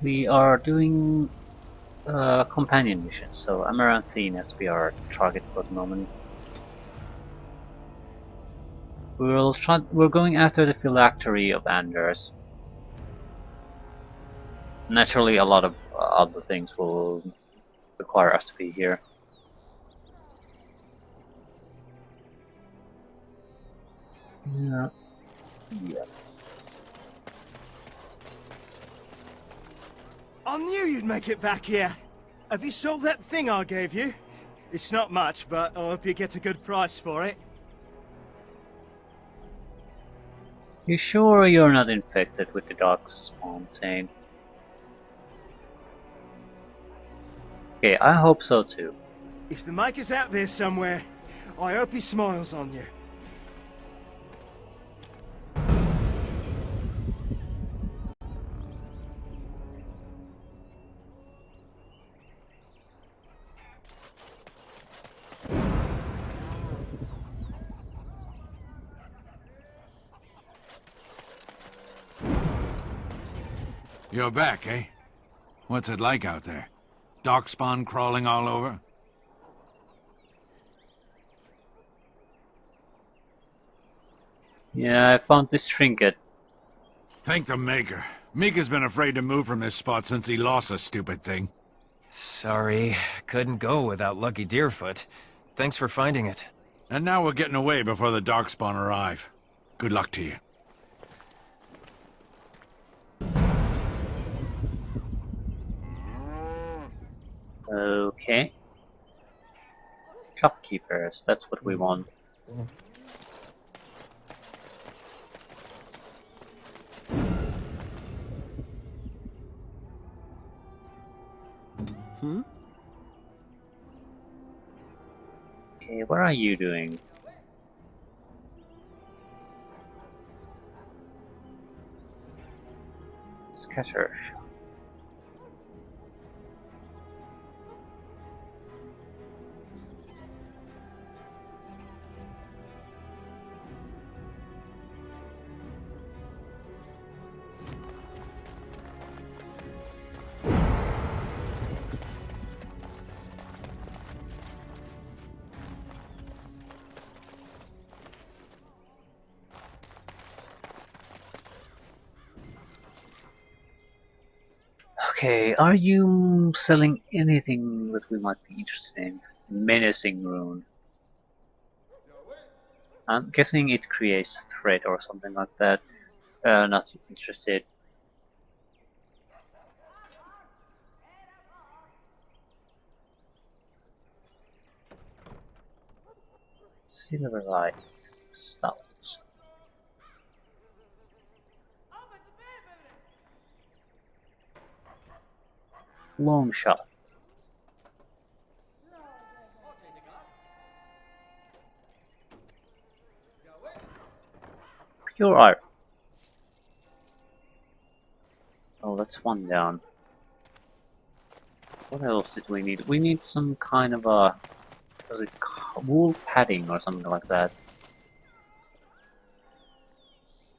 We are doing companion missions, so Amaranthine as we are target for the moment. We're going after the phylactery of Anders. Naturally, a lot of other things will require us to be here. Yeah. Yeah. I knew you'd make it back here. Have you sold that thing I gave you? It's not much, but I hope you get a good price for it. You sure you're not infected with the dark spontane? Okay, I hope so too. If the maker's out there somewhere, I hope he smiles on you. You're back, eh? What's it like out there? Darkspawn crawling all over? Yeah, I found this trinket. Thank the Maker. Mika's been afraid to move from this spot since he lost the stupid thing. Sorry, couldn't go without Lucky Deerfoot. Thanks for finding it. And now we're getting away before the Darkspawn arrive. Good luck to you. Okay. Shopkeepers, that's what we want. Okay, what are you doing? Scatter. Okay, are you selling anything that we might be interested in? Menacing rune. I'm guessing it creates threat or something like that. Not interested. Silverite. Stout. Long shot. Pure iron. Oh, that's one down. What else did we need? We need some kind of a... was it wool padding or something like that?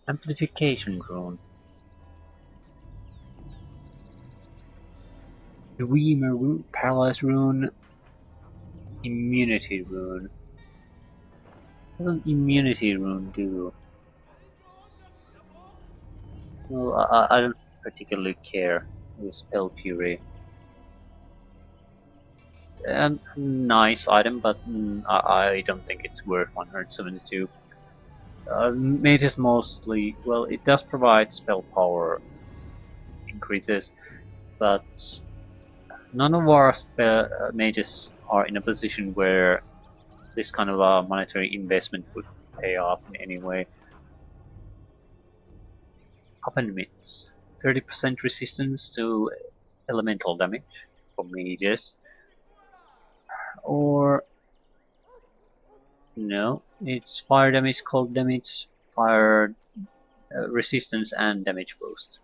Amplification rune. Dreamer rune. Paralyzed rune. Immunity rune. What does an immunity rune do? Well, I don't particularly care. With Spell Fury. A nice item, but I don't think it's worth 172. Mage is mostly, well, it does provide spell power increases, but none of our mages are in a position where this kind of a monetary investment would pay off in any way. Open Mitts. 30% resistance to elemental damage for mages. Or no, it's fire damage, cold damage, fire resistance and damage boost.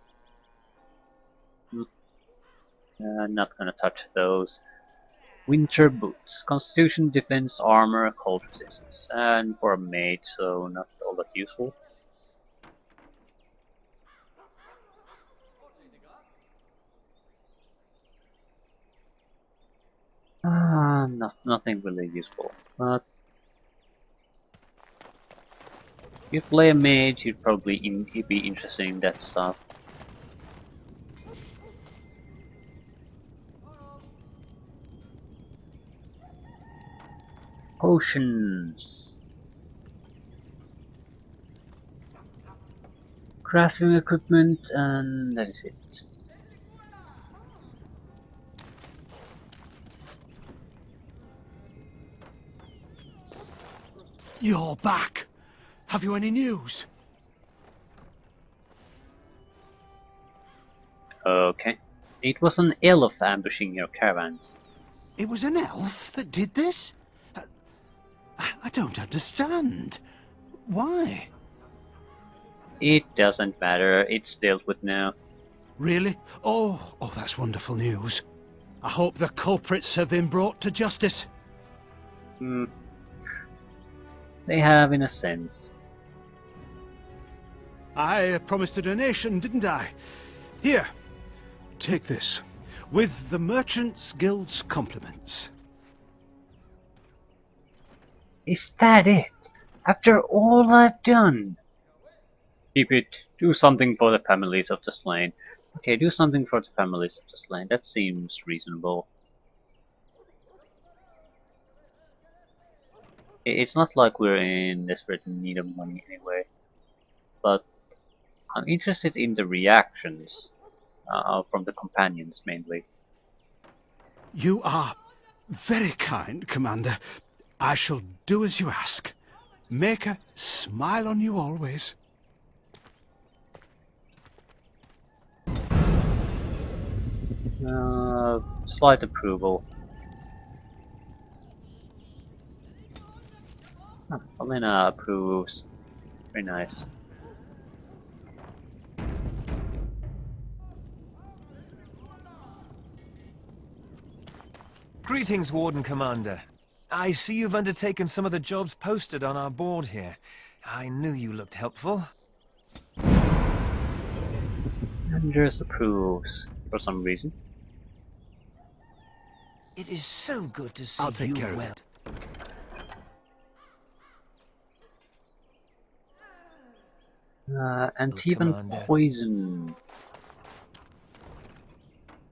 Not gonna touch those. Winter boots, constitution, defense, armor, cold resistance, and for a mage, so not all that useful. nothing really useful. But if you play a mage, you'd probably be interested in that stuff. Potions. Crafting equipment, and that is it. You're back. Have you any news? Okay. It was an elf ambushing your caravans. It was an elf that did this? I don't understand. Why? It doesn't matter, it's dealt with now. Really? Oh, that's wonderful news. I hope the culprits have been brought to justice. They have, in a sense. I promised a donation, didn't I? Here, take this. With the Merchants Guild's compliments. Is that it? After all I've done? Keep it. Do something for the families of the slain. Okay, do something for the families of the slain. That seems reasonable. It's not like we're in desperate need of money anyway. But I'm interested in the reactions from the companions mainly. You are very kind, Commander. I shall do as you ask. Maker smile on you always. Slight approval. Elena approves. Very nice. Greetings, Warden Commander. I see you've undertaken some of the jobs posted on our board here. I knew you looked helpful. Andres approves for some reason. It is so good to see I'll take you care of well. it. And even Commander. poison.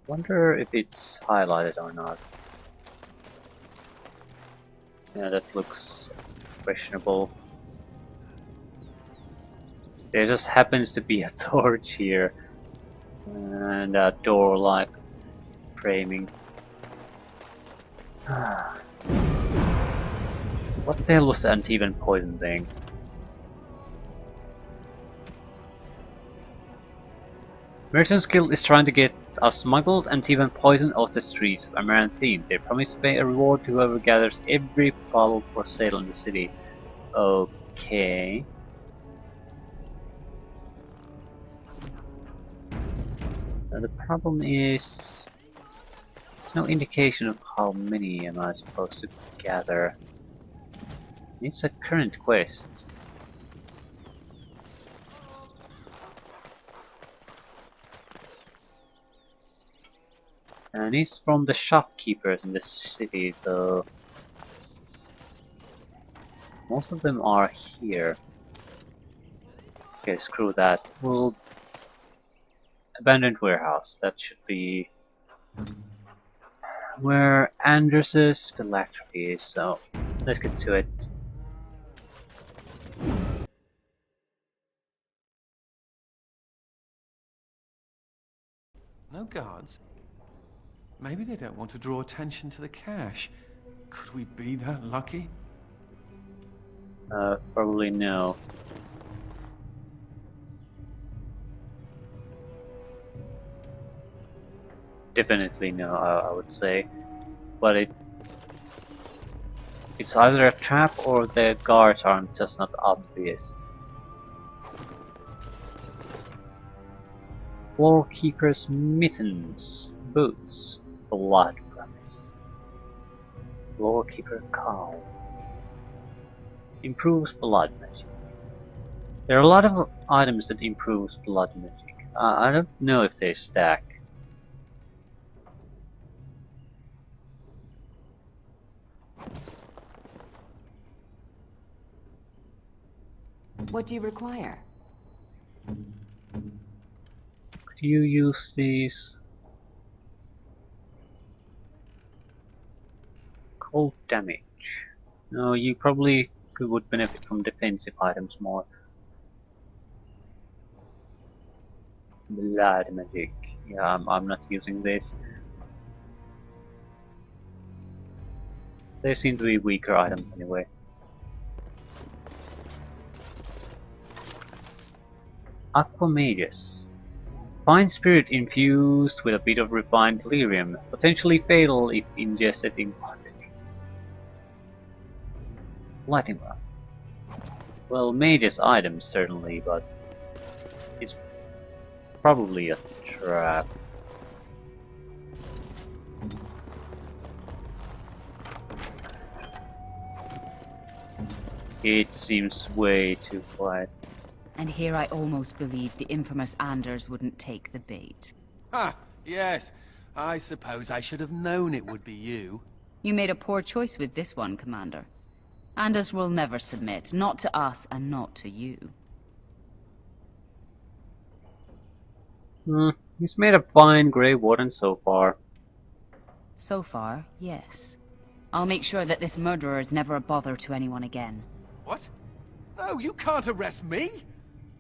Wonder if it's highlighted or not. Yeah, that looks questionable. There just happens to be a torch here and a door-like framing. What the hell was the anti-venom poison thing? Merchants Guild is trying to get us smuggled anti-venom poison off the streets of Amaranthine. They promise to pay a reward to whoever gathers every bottle for sale in the city. Okay. Now the problem is there's no indication of how many am I supposed to gather. It's a current quest. And it's from the shopkeepers in the city, so most of them are here. Okay, screw that. We'll abandoned warehouse. That should be where Andres's phylactery is, so let's get to it. No guards? Maybe they don't want to draw attention to the cache. Could we be that lucky? Probably no. Definitely no, I would say. But it's either a trap or the guards are just not obvious. Floorkeeper's mittens, boots, blood promise. Floorkeeper cowl. Improves blood magic. There are a lot of items that improves blood magic. I don't know if they stack. What do you require? Could you use these? Cold damage. No, you probably would benefit from defensive items more. Blood magic. Yeah, I'm not using this. They seem to be weaker items anyway. Aquamagus. Fine spirit infused with a bit of refined delirium, potentially fatal if ingested in quantity. Lighting rod. Well, mage's items certainly, but it's probably a trap. It seems way too quiet. And here I almost believed the infamous Anders wouldn't take the bait. Ah, yes. I suppose I should have known it would be you. You made a poor choice with this one, Commander. Anders will never submit, not to us and not to you. He's made a fine Grey Warden so far. So far, yes. I'll make sure that this murderer is never a bother to anyone again. What? No, you can't arrest me!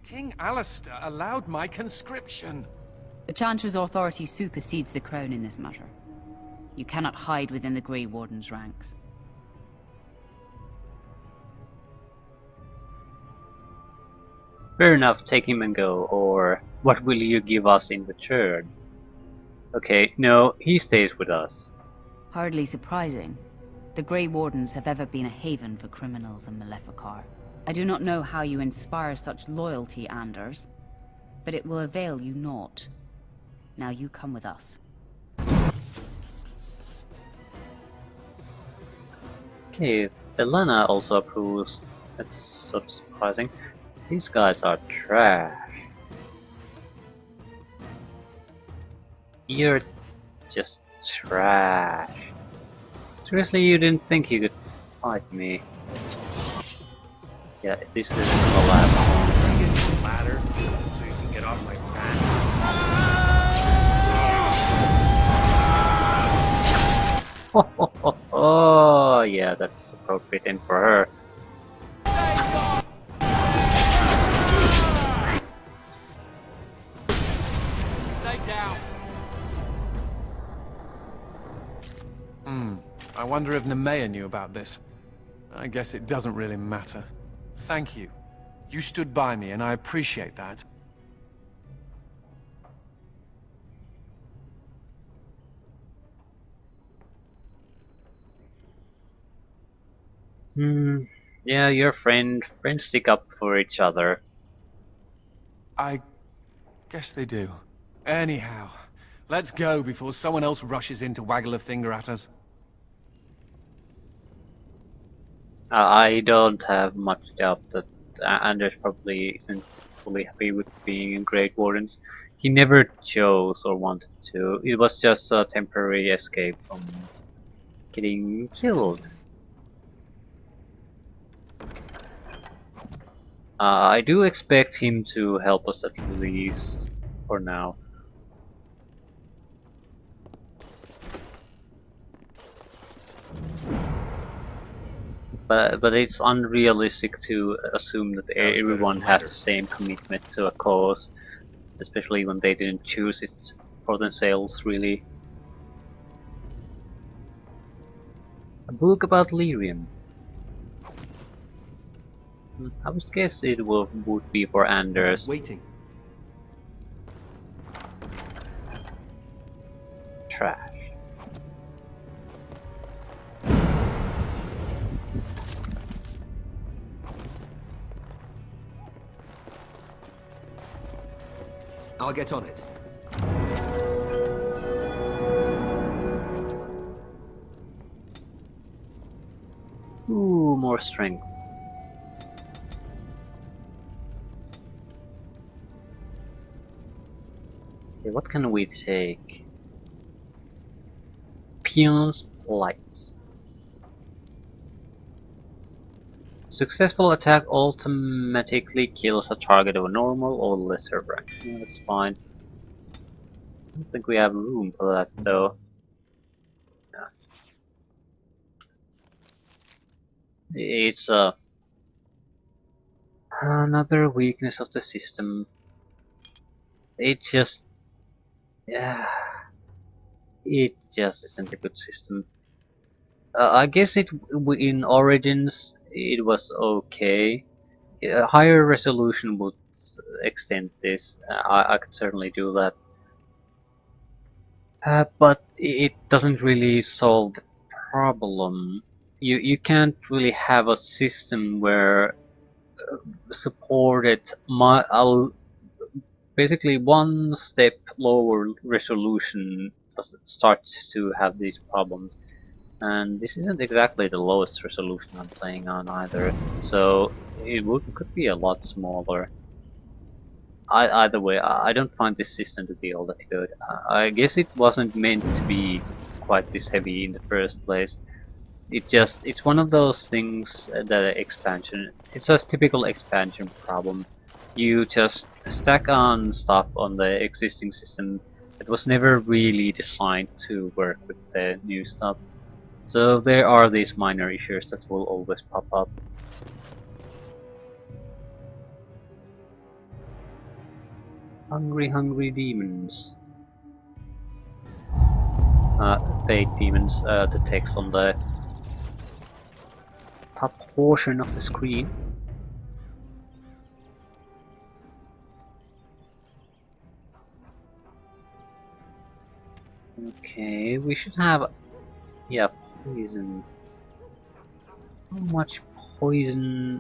King Alistair allowed my conscription. The Chancellor's authority supersedes the Crown in this matter. You cannot hide within the Grey Warden's ranks. Fair enough, take him and go, or what will you give us in return? Okay, no, he stays with us. Hardly surprising. The Grey Wardens have ever been a haven for criminals and Maleficar. I do not know how you inspire such loyalty, Anders, but it will avail you naught. Now you come with us. Okay, Velena also approves. That's sort of surprising. These guys are trash. You're just trash. Seriously, you didn't think you could fight me? Yeah, this isn't gonna last Bring in the ladder so you can get off my back. Oh, yeah, that's appropriate in for her. Stay down. I wonder if Nemea knew about this. I guess it doesn't really matter. Thank you. You stood by me, and I appreciate that. Yeah, your friends stick up for each other. I guess they do. Anyhow, let's go before someone else rushes in to waggle a finger at us. I don't have much doubt that Anders probably isn't fully happy with being in Great Wardens. He never chose or wanted to. It was just a temporary escape from getting killed. I do expect him to help us at least for now. But it's unrealistic to assume that everyone has the same commitment to a cause, especially when they didn't choose it for themselves, really. A book about lyrium. I would guess it would be for Anders. Waiting. Trash. I'll get on it. Ooh, more strength. Okay, what can we take? Peon's Flight. Successful attack automatically kills a target of a normal or lesser rank. Yeah, that's fine. I don't think we have room for that though. Yeah. It's another weakness of the system. It just, yeah, it just isn't a good system. I guess in Origins it was okay. A higher resolution would extend this. I could certainly do that. But it doesn't really solve the problem. You can't really have a system where supported basically one step lower resolution starts to have these problems. And this isn't exactly the lowest resolution I'm playing on either, so could be a lot smaller. Either way, I don't find this system to be all that good. I guess it wasn't meant to be quite this heavy in the first place. It's one of those things that expansion. It's a typical expansion problem. You just stack on stuff on the existing system that was never really designed to work with the new stuff. So there are these minor issues that will always pop up. Hungry, hungry demons. Fate demons, the text on the top portion of the screen. Okay, we should have, yeah, poison. How much poison?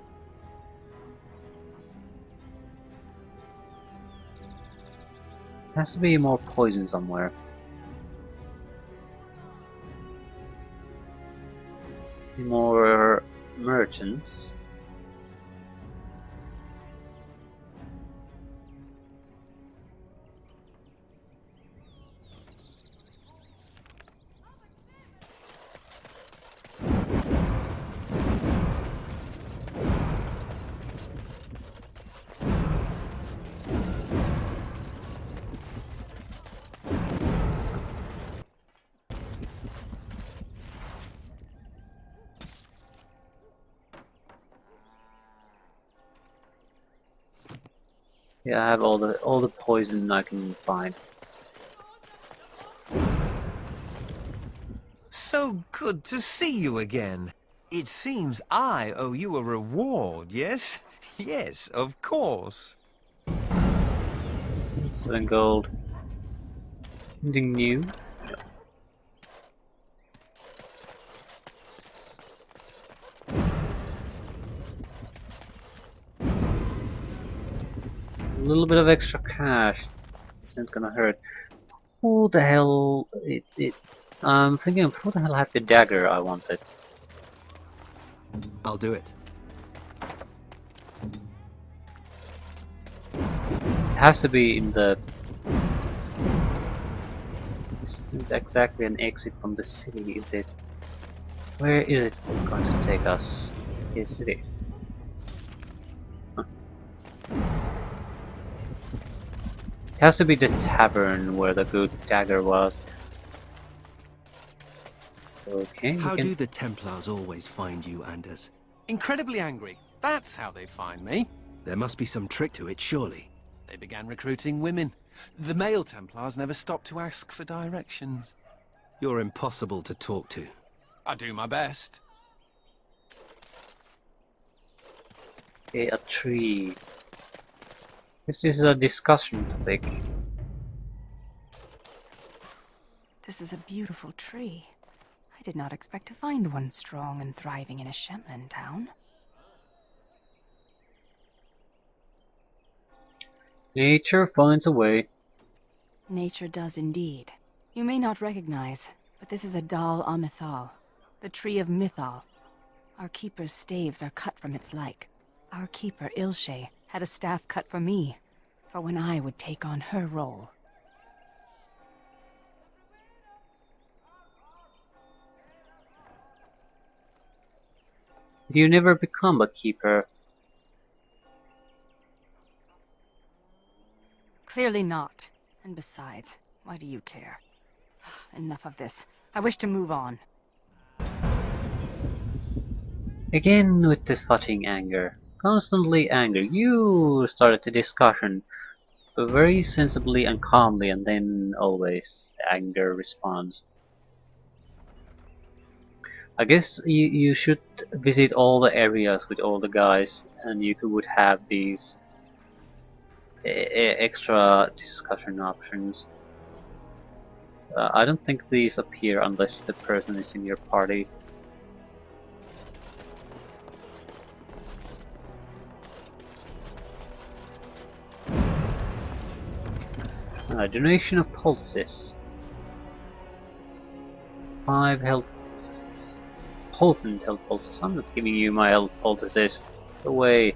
Has to be more poison somewhere. More merchants. Yeah, I have all the poison I can find. So good to see you again. It seems I owe you a reward, yes? Yes, of course. 7 gold. Anything new? A little bit of extra cash isn't gonna hurt. Who the hell? I'm thinking of who the hell had the dagger I wanted. I'll do it. It has to be in the. This isn't exactly an exit from the city, is it? Where is it going to take us? Yes, it is. Huh. It has to be the tavern where the good dagger was. Okay. How do the Templars always find you, Anders? Incredibly angry. That's how they find me. There must be some trick to it, surely. They began recruiting women. The male Templars never stopped to ask for directions. You're impossible to talk to. I do my best. Okay, a tree. This is a discussion topic. This is a beautiful tree. I did not expect to find one strong and thriving in a Shemlin town. Nature finds a way. Nature does indeed. You may not recognize, but this is a Dal Amithal, the tree of Mythal. Our keeper's staves are cut from its like. Our keeper, Ilshe, had a staff cut for me, for when I would take on her role. You never become a keeper. Clearly not. And besides, why do you care? Enough of this. I wish to move on. Again with the fucking anger. Constantly anger. You started the discussion very sensibly and calmly, and then always anger responds. I guess you should visit all the areas with all the guys, and you would have these extra discussion options. I don't think these appear unless the person is in your party. Donation of pulses. 5 health pulses. Potent health pulses. I'm not giving you my health pulses. Go away.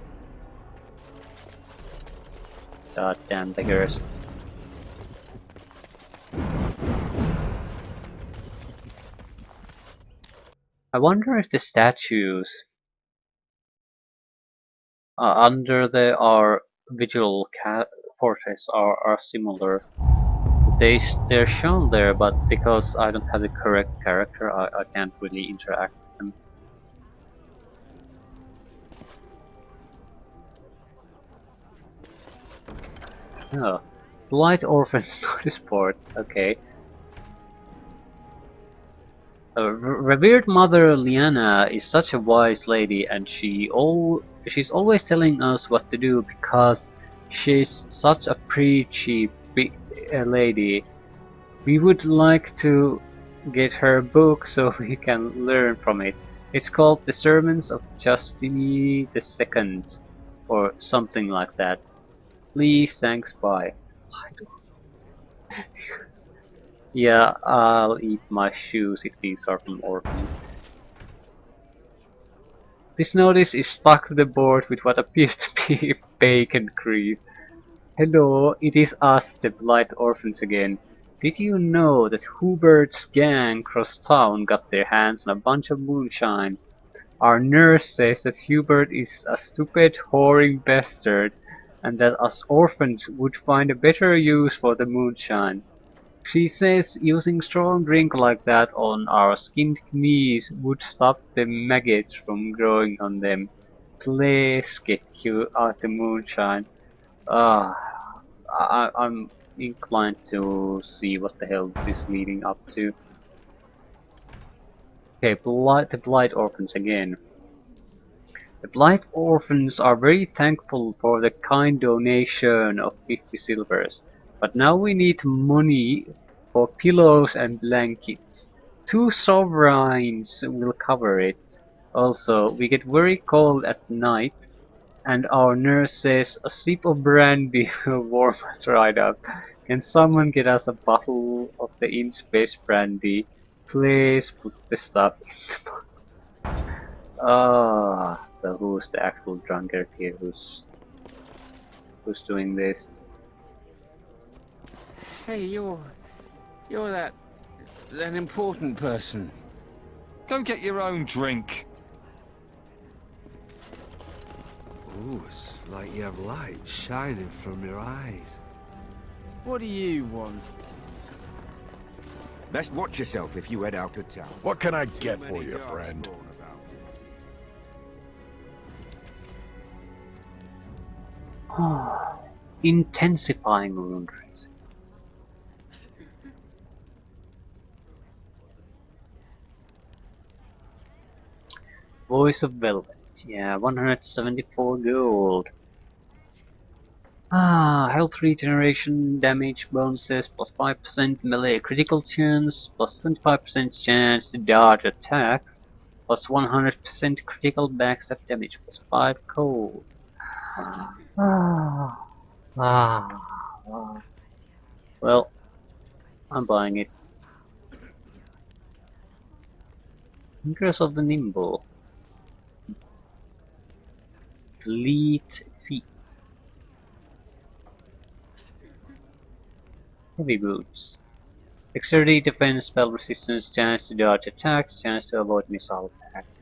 Goddamn beggars. I wonder if the statues under our vigil fortress are similar. They're shown there, but because I don't have the correct character, I can't really interact with them. Oh, Blight Orphans Notice Board. Okay. Revered Mother Liana is such a wise lady, and she's always telling us what to do because she's such a preachy lady. We would like to get her book so we can learn from it. It's called The Sermons of Justini II, or something like that. Please, thanks, bye. Yeah, I'll eat my shoes if these are from orphans. This notice is stuck to the board with what appears to be bacon grease. Hello, it is us, the Blight Orphans again. Did you know that Hubert's gang across town got their hands on a bunch of moonshine? Our nurse says that Hubert is a stupid, whoring bastard, and that us orphans would find a better use for the moonshine. She says using strong drink like that on our skinned knees would stop the maggots from growing on them. Please get you out the moonshine. I'm inclined to see what the hell this is leading up to. Okay, the Blight Orphans again. The Blight Orphans are very thankful for the kind donation of 50 silvers. But now we need money for pillows and blankets. 2 sovereigns will cover it. Also, we get very cold at night, and our nurse says a sip of brandy will warm us right up. Can someone get us a bottle of the in-space brandy? Please put the stuff in the box. So who's the actual drunkard here? Who's doing this? Hey, you're that important person. Go get your own drink. Ooh, it's like you have light shining from your eyes. What do you want? Best watch yourself if you head out of town. What can I get for you, friend? Intensifying wound tracing. Voice of Velvet. Yeah, 174 gold. Health regeneration, damage bonuses, plus 5% melee critical chance, plus 25% chance to dodge attacks, plus 100% critical backstab damage, plus 5 gold. Well, I'm buying it. Fingers of the Nimble. Fleet feet. Heavy boots. Dexterity, defense, spell resistance, chance to dodge attacks, chance to avoid missile attacks.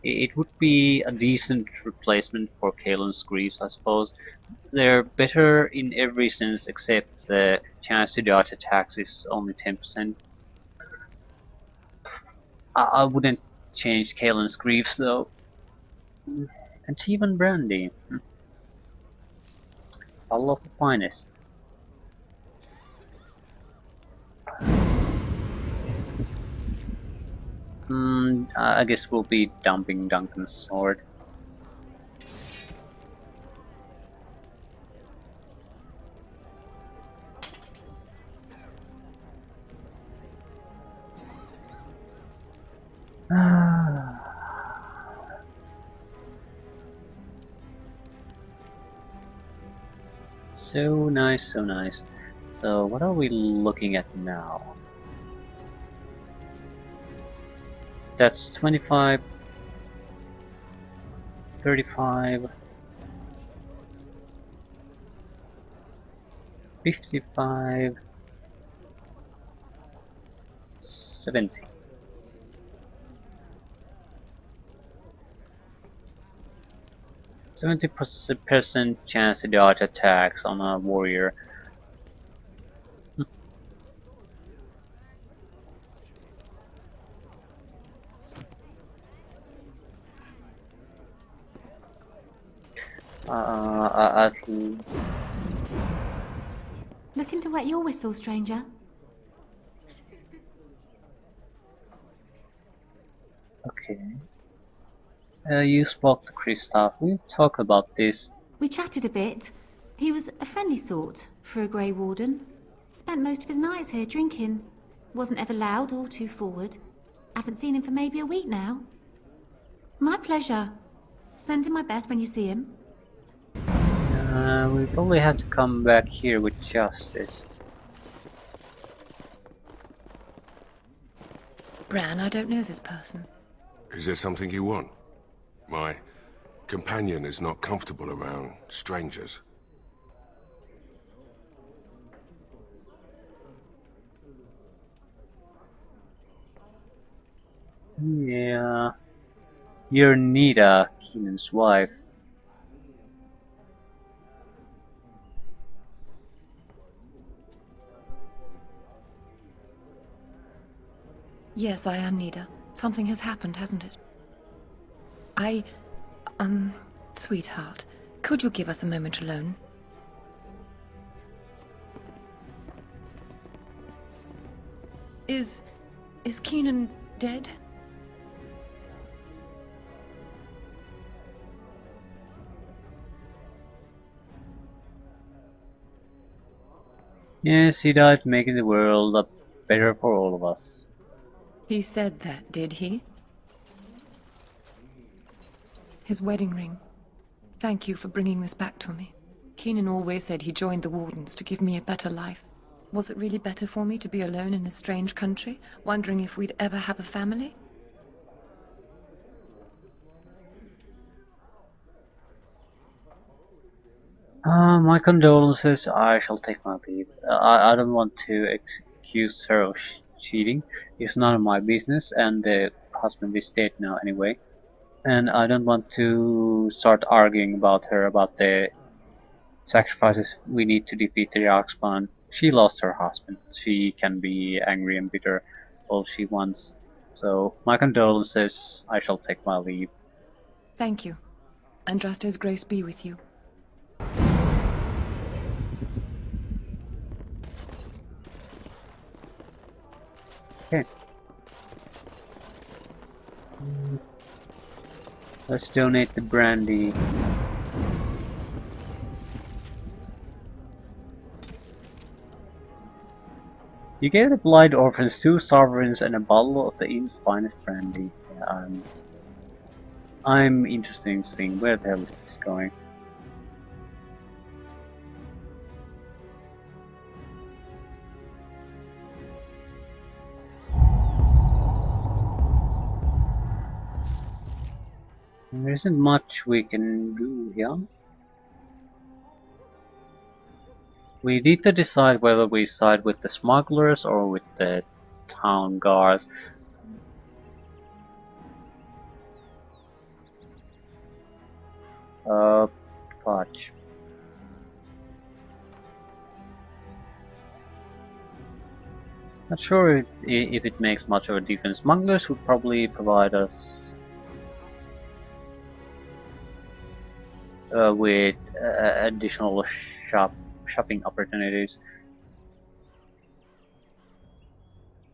It would be a decent replacement for Kalen's Greaves, I suppose. They're better in every sense except the chance to dodge attacks is only 10%. I wouldn't change Kalen's Greaves though. And even Brandy. All of the finest. I guess we'll be dumping Duncan's sword. So nice, so nice. So what are we looking at now? That's 25, 35, 55, 70. %70% chance to dodge attacks on a warrior. At least. Looking to wet your whistle, stranger? Okay. You spoke to Kristoff. We've talked about this. We chatted a bit. He was a friendly sort for a Grey Warden. Spent most of his nights here drinking. Wasn't ever loud or too forward. Haven't seen him for maybe a week now. My pleasure. Send him my best when you see him. We probably have to come back here with Justice. Bran, I don't know this person. Is there something you want? My companion is not comfortable around strangers. Yeah. You're Nita, Keenan's wife. Yes, I am Nida. Something has happened, hasn't it? Sweetheart, could you give us a moment alone? Is Keenan dead? Yes, he died making the world better for all of us. He said that, did he? His wedding ring. Thank you for bringing this back to me. Keenan always said he joined the Wardens to give me a better life. Was it really better for me to be alone in a strange country, wondering if we'd ever have a family? My condolences. I shall take my leave. I don't want to accuse her of cheating. It's none of my business, and the husband is dead now anyway. And I don't want to start arguing about her about the sacrifices we need to defeat the Darkspawn. She lost her husband. She can be angry and bitter all she wants. So, my condolences. I shall take my leave. Thank you. Andraste's grace be with you. Okay. Let's donate the brandy. You gave the blind orphans 2 sovereigns and a bottle of the inn's finest brandy. Yeah, I'm interested in seeing where the hell is this going. There isn't much we can do here. We need to decide whether we side with the smugglers or with the town guards. Fudge. Not sure if it makes much of a difference. Smugglers would probably provide us with additional shopping opportunities.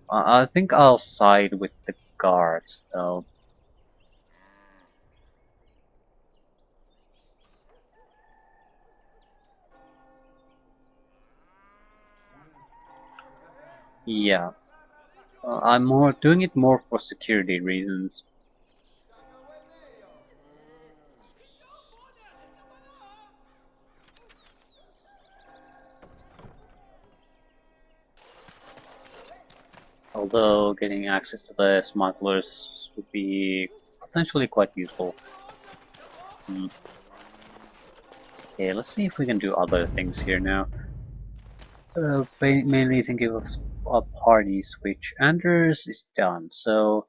I think I'll side with the guards, though. Yeah, I'm more doing it more for security reasons. Although getting access to the smugglers would be potentially quite useful. Okay, let's see if we can do other things here now. Mainly thinking of a party switch. Anders is done, so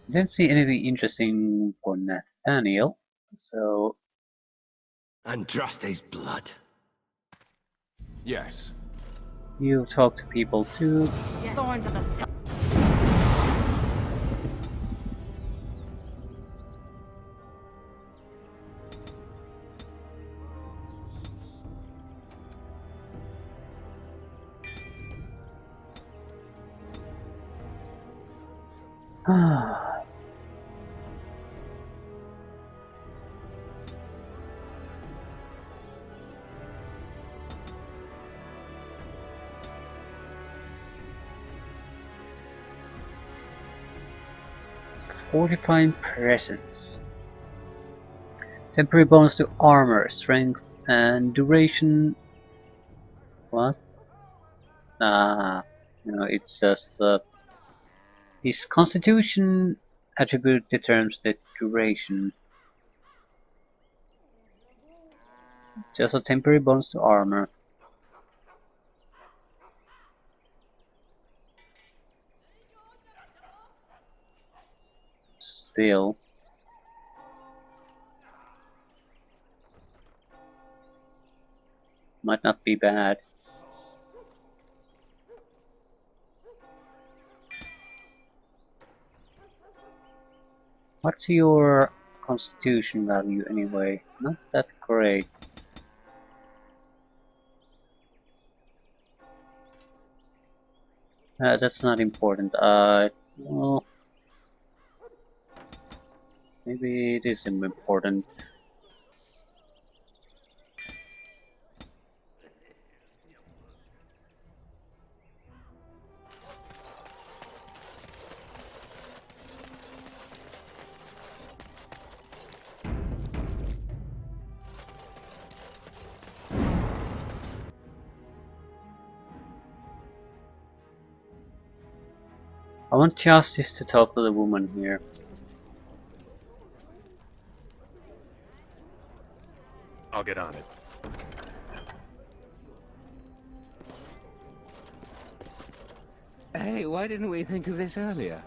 didn't see anything interesting for Nathaniel, so Andraste's blood. Yes. you talk to people too. Thorns of the Fortifying presence. Temporary bonus to armor, strength, and duration. What? No, it's just his constitution attribute determines the duration. Just a temporary bonus to armor. Still. Might not be bad. What's your constitution value anyway? Not that great. That's not important. Well, maybe it is important. I want Justice to talk to the woman here. I'll get on it. Hey, why didn't we think of this earlier?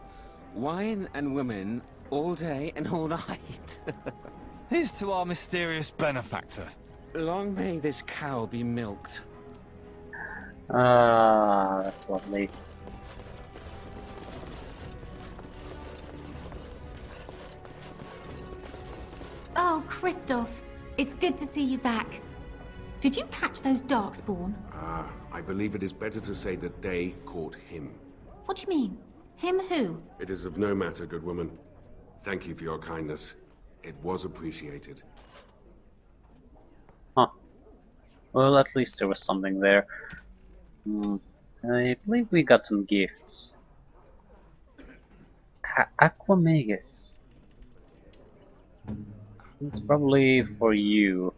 Wine and women all day and all night. Here's to our mysterious benefactor. Long may this cow be milked. Ah, that's lovely. Oh, Kristoff. It's good to see you back. Did you catch those Darkspawn? I believe it is better to say that they caught him. What do you mean? Him who? It is of no matter, good woman. Thank you for your kindness. It was appreciated. Huh. Well, at least there was something there. I believe we got some gifts. Aquamagus. It's probably for you.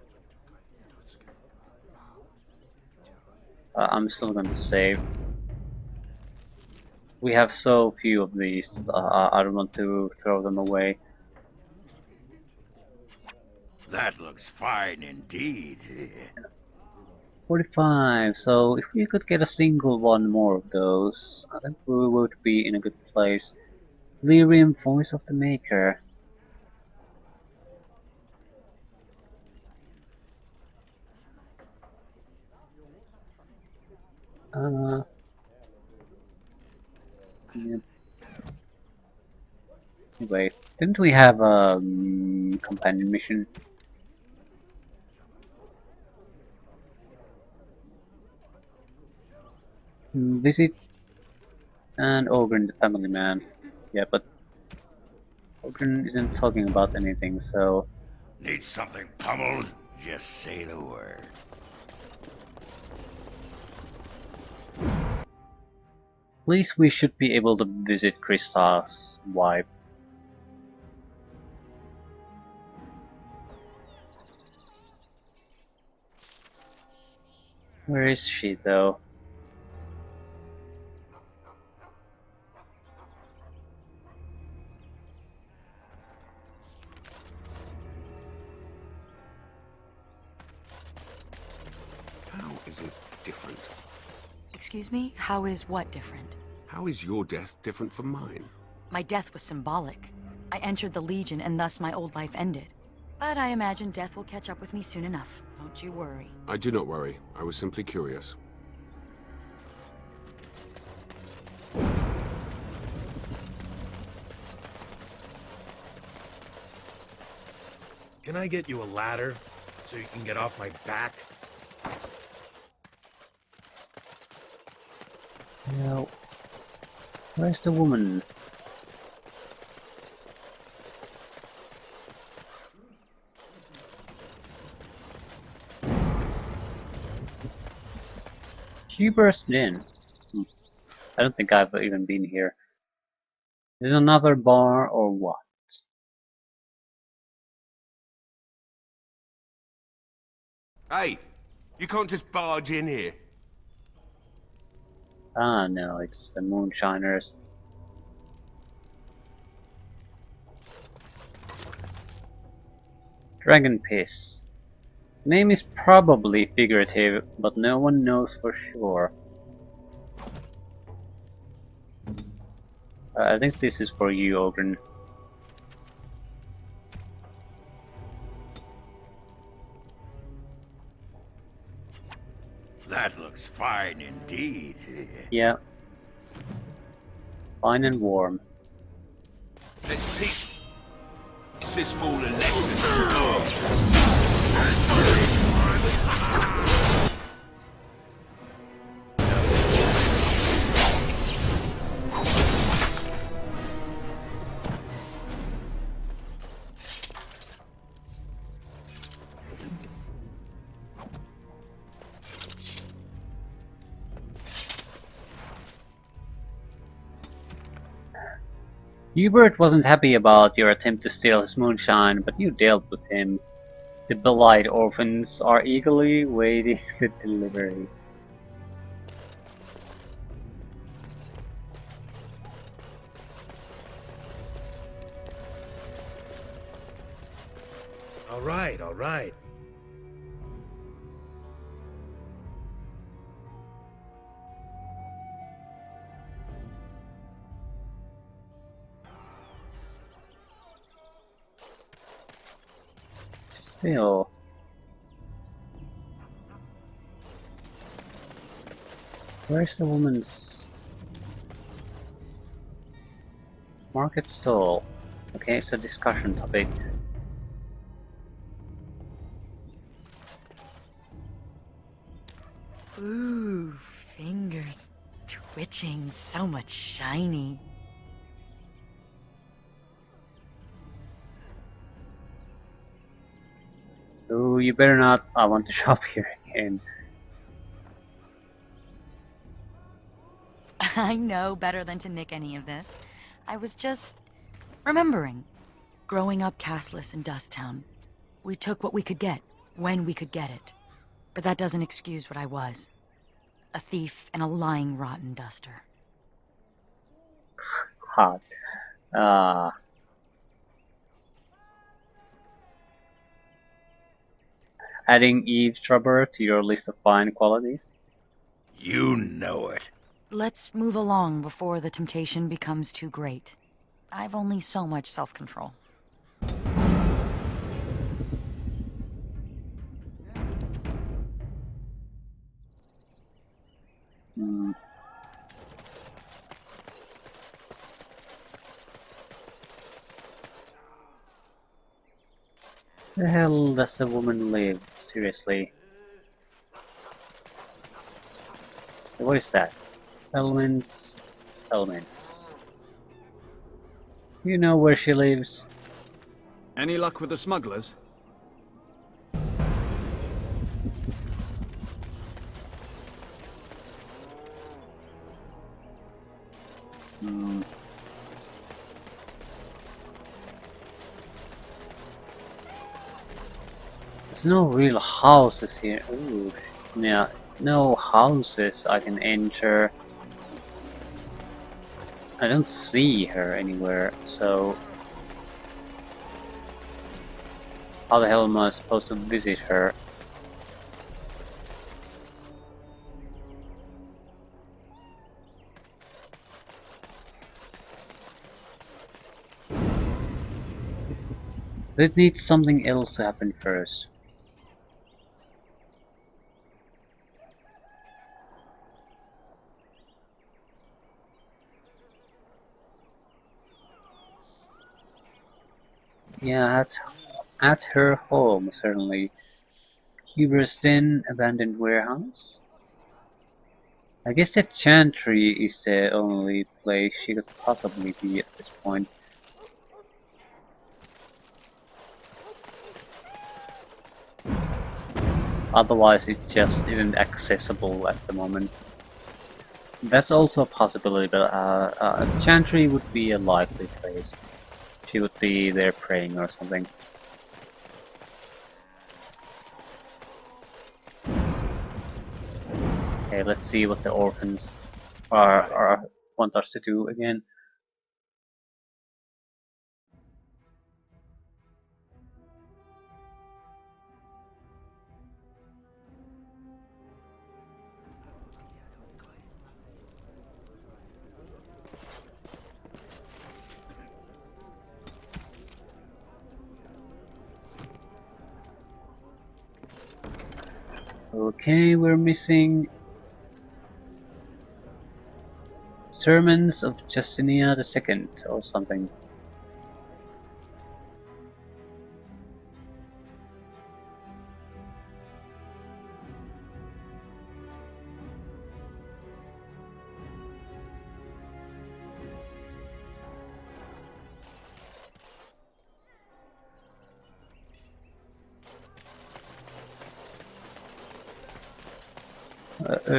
I'm still gonna save. We have so few of these, I don't want to throw them away. That looks fine indeed. 45, so if we could get a single one more of those, I think we would be in a good place. Lyrium, Voice of the Maker. Wait, didn't we have a companion mission? Visit and Ogren the family man. Yeah, but Ogren isn't talking about anything, so... Need something pummeled? Just say the word. At least we should be able to visit Krista's wife. Where is she, though? How is it different? Excuse me? How is what different? How is your death different from mine? My death was symbolic. I entered the Legion and thus my old life ended. But I imagine death will catch up with me soon enough. Don't you worry. I do not worry. I was simply curious. Can I get you a ladder so you can get off my back? Now, where's the woman? She burst in. I don't think I've even been here. Is it another bar or what? Hey, you can't just barge in here. Ah, no, it's the Moonshiners. Dragon Piss. Name is probably figurative, but no one knows for sure. I think this is for you, Ogren. That looks fine indeed. Yeah. Fine and warm. Let's teach this fool a lesson. Hubert wasn't happy about your attempt to steal his moonshine, but you dealt with him. The Belied orphans are eagerly waiting for delivery. All right, all right. Still. Where's the woman's market stall? Okay, it's a discussion topic. Ooh, fingers twitching, so much shiny. Oh, you better not. I want to shop here again. I know better than to nick any of this. I was just remembering. Growing up castless in Dusttown, we took what we could get, when we could get it. But that doesn't excuse what I was. A thief and a lying rotten duster. Hot. Adding eavesdropper to your list of fine qualities? You know it. Let's move along before the temptation becomes too great. I've only so much self-control. Where the hell does the woman live? Seriously. What is that? Elements. Elements. You know where she lives? Any luck with the smugglers? Hmm. There's no real houses here. Ooh, yeah, no houses I can enter. I don't see her anywhere, so how the hell am I supposed to visit her? It needs something else to happen first. Yeah, at her home, certainly. Huber's Den, abandoned warehouse. I guess the Chantry is the only place she could possibly be at this point. Otherwise, it just isn't accessible at the moment. That's also a possibility, but Chantry would be a likely place. She would be there praying or something. Okay, let's see what the orphans want us to do again. Okay, we're missing Sermons of Justinia II or something.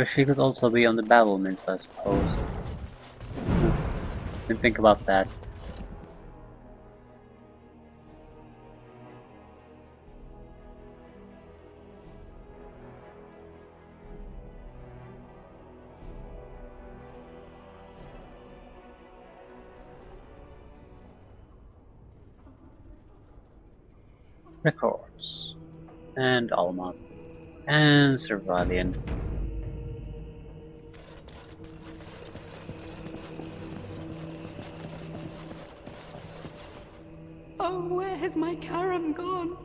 She could also be on the battlements, I suppose. Didn't think about that. Records. And Alma. And Servalian. Oh, where has my Karam gone?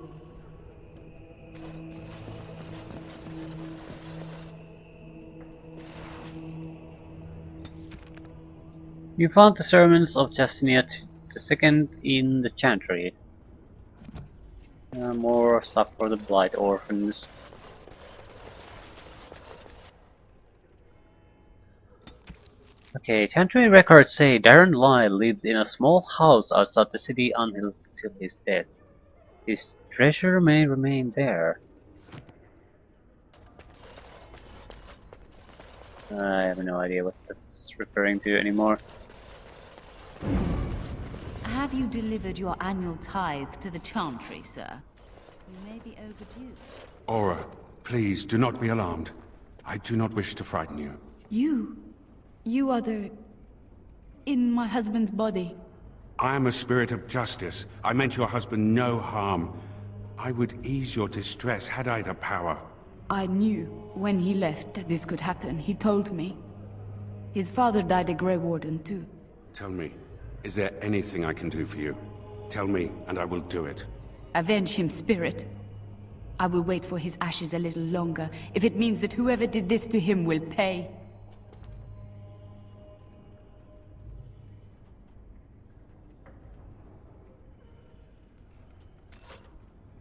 You found the Sermons of Justinia II in the Chantry. More stuff for the Blight Orphans. Okay, Chantry records say Darren Lyle lived in a small house outside the city until his death. His treasure may remain there. I have no idea what that's referring to anymore. Have you delivered your annual tithe to the Chantry, sir? You may be overdue. Aura, please do not be alarmed. I do not wish to frighten you. You are the... in my husband's body. I am a spirit of justice. I meant your husband no harm. I would ease your distress had I the power. I knew when he left that this could happen. He told me. His father died a Grey Warden too. Tell me, is there anything I can do for you? Tell me, and I will do it. Avenge him, spirit. I will wait for his ashes a little longer, if it means that whoever did this to him will pay.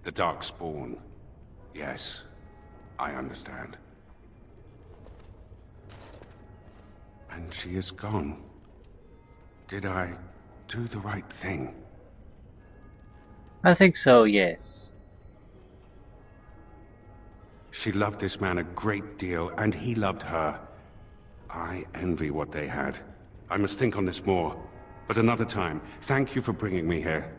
The Darkspawn. Yes, I understand. And she is gone. Did I do the right thing? I think so, yes. She loved this man a great deal, and he loved her. I envy what they had. I must think on this more. But another time, thank you for bringing me here.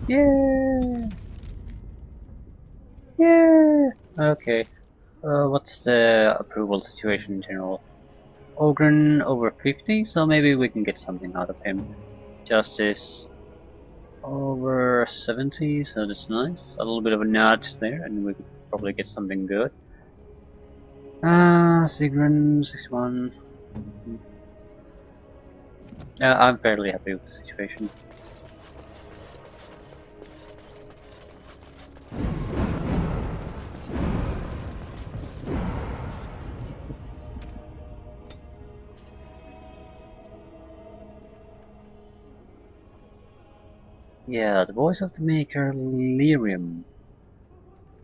Yeah. Yeah. Okay. What's the approval situation in general? Ogren over 50, so maybe we can get something out of him. Justice over 70, so that's nice. A little bit of a nudge there, and we could probably get something good. Sigrun 61. I'm fairly happy with the situation. Yeah, the voice of the maker, Lyrium.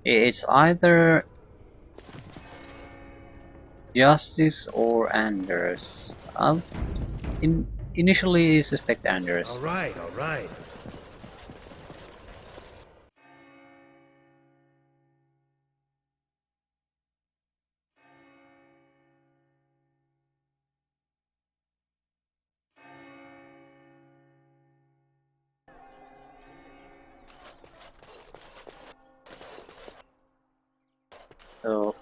It's either Justice or Anders. Initially suspect Anders. All right, all right. So,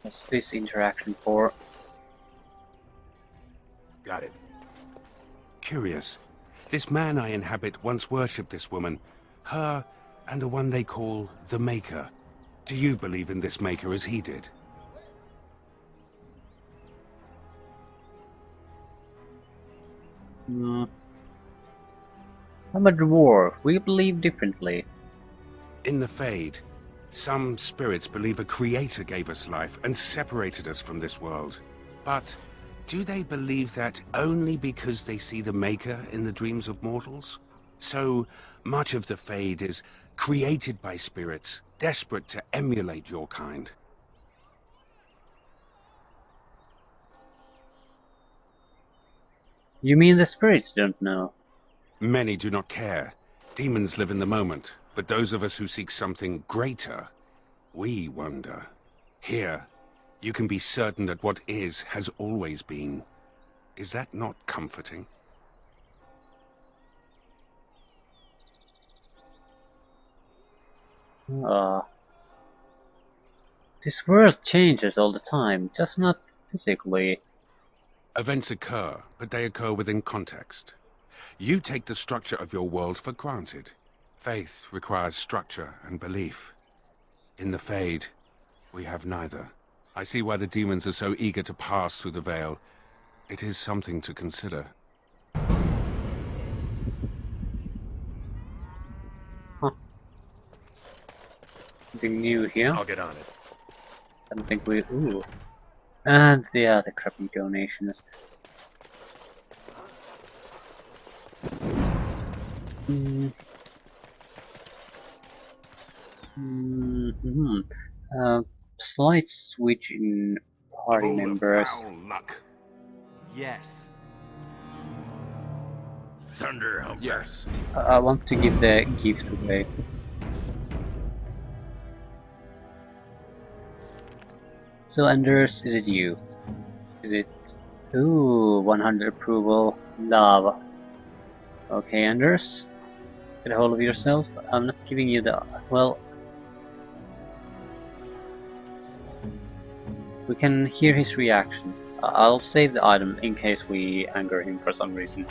what's this interaction for? Got it. Curious. This man I inhabit once worshipped this woman. Her and the one they call the Maker. Do you believe in this Maker as he did? I'm a dwarf. We believe differently. In the Fade, some spirits believe a creator gave us life and separated us from this world. But do they believe that only because they see the Maker in the dreams of mortals? So much of the Fade is created by spirits, desperate to emulate your kind. You mean the spirits don't know? Many do not care. Demons live in the moment, but those of us who seek something greater, we wonder. Here, you can be certain that what is has always been. Is that not comforting? This world changes all the time, just not physically. Events occur, but they occur within context. You take the structure of your world for granted. Faith requires structure and belief. In the Fade, we have neither. I see why the demons are so eager to pass through the veil. It is something to consider. Huh. Something new here. I'll get on it. I don't think we... Ooh. And yeah, the crappy donations. Slight switch in party members. Luck. Yes. Thunderhumper. Yes. I want to give the gift away. So Anders, is it you? Is it... Ooh, 100 approval. Lava. Okay, Anders. Get a hold of yourself. I'm not giving you the... Well... We can hear his reaction. I'll save the item in case we anger him for some reason.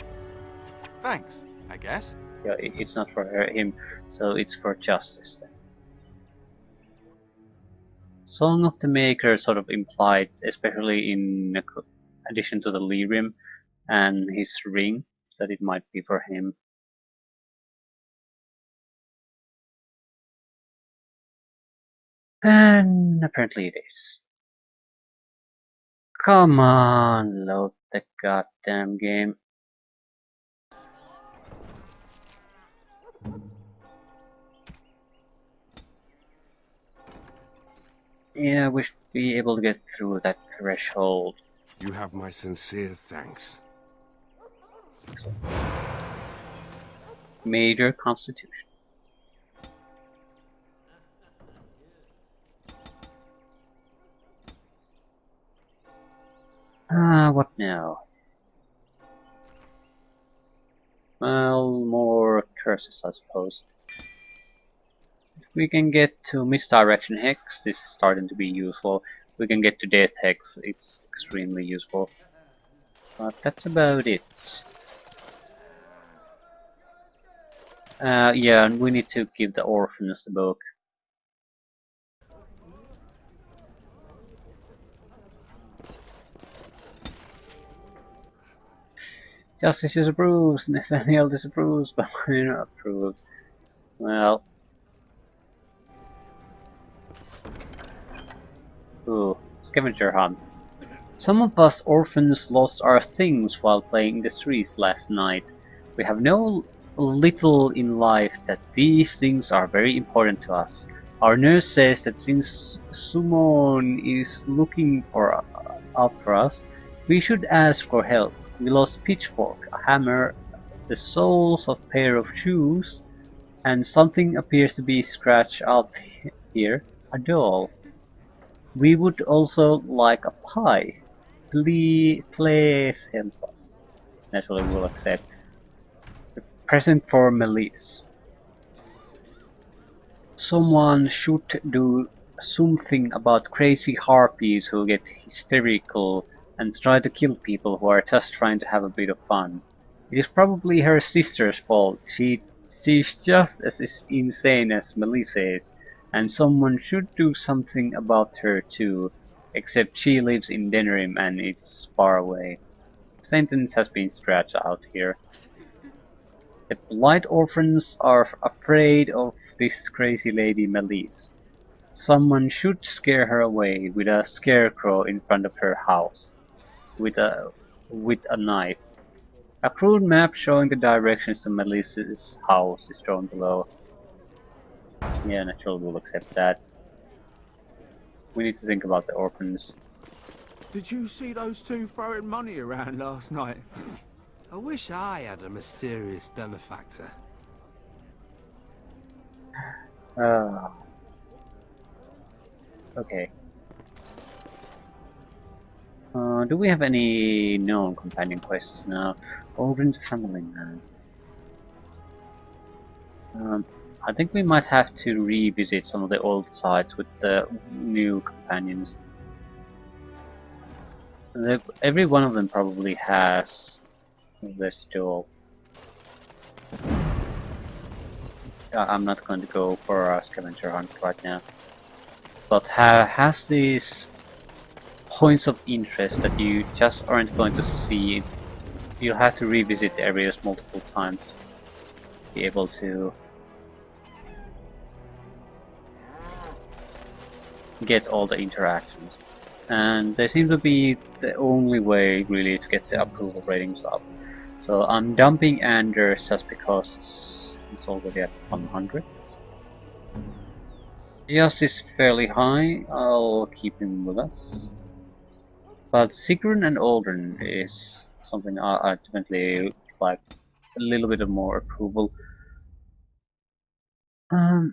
Thanks, I guess. Yeah, it's not for him, so it's for Justice then. Song of the Maker sort of implied, especially in addition to the lyrium and his ring, that it might be for him. And apparently it is. Come on, load the goddamn game. Yeah, we should be able to get through that threshold. You have my sincere thanks. Excellent. Major Constitution. What now? Well, more curses, I suppose. If we can get to Misdirection Hex, this is starting to be useful. We can get to Death Hex, it's extremely useful. But that's about it. Yeah, and we need to give the orphans the book. Justice disapproves, Nathaniel disapproves, but we're not approved. Well. Ooh, scavenger hunt. Some of us orphans lost our things while playing in the streets last night. We have known little in life that these things are very important to us. Our nurse says that since Sumon is looking out for us, we should ask for help. We lost pitchfork, a hammer, the soles of a pair of shoes, and something appears to be scratched out here, a doll. We would also like a pie. Please help us. Naturally we'll accept. A present for Melisse. Someone should do something about crazy harpies who get hysterical and try to kill people who are just trying to have a bit of fun. It is probably her sister's fault. She's just as insane as Melissa is, and someone should do something about her too, except she lives in Denerim and it's far away. Sentence has been scratched out here. The polite orphans are afraid of this crazy lady Melisse. Someone should scare her away with a scarecrow in front of her house. With a knife. A crude map showing the directions to Melissa's house is drawn below. Yeah, naturally we'll accept that. We need to think about the orphans. Did you see those two throwing money around last night? I wish I had a mysterious benefactor. Okay. Do we have any known companion quests now? Ogren's family man. I think we might have to revisit some of the old sites with the new companions. Every one of them probably has this duel. I'm not going to go for a scavenger hunt right now. But has these points of interest that you just aren't going to see. You'll have to revisit the areas multiple times to be able to get all the interactions. And they seem to be the only way really to get the approval ratings up. So I'm dumping Anders just because it's already at 100. Justice is fairly high, I'll keep him with us. But Sigrun and Aldrin is something I definitely like a little bit of more approval. I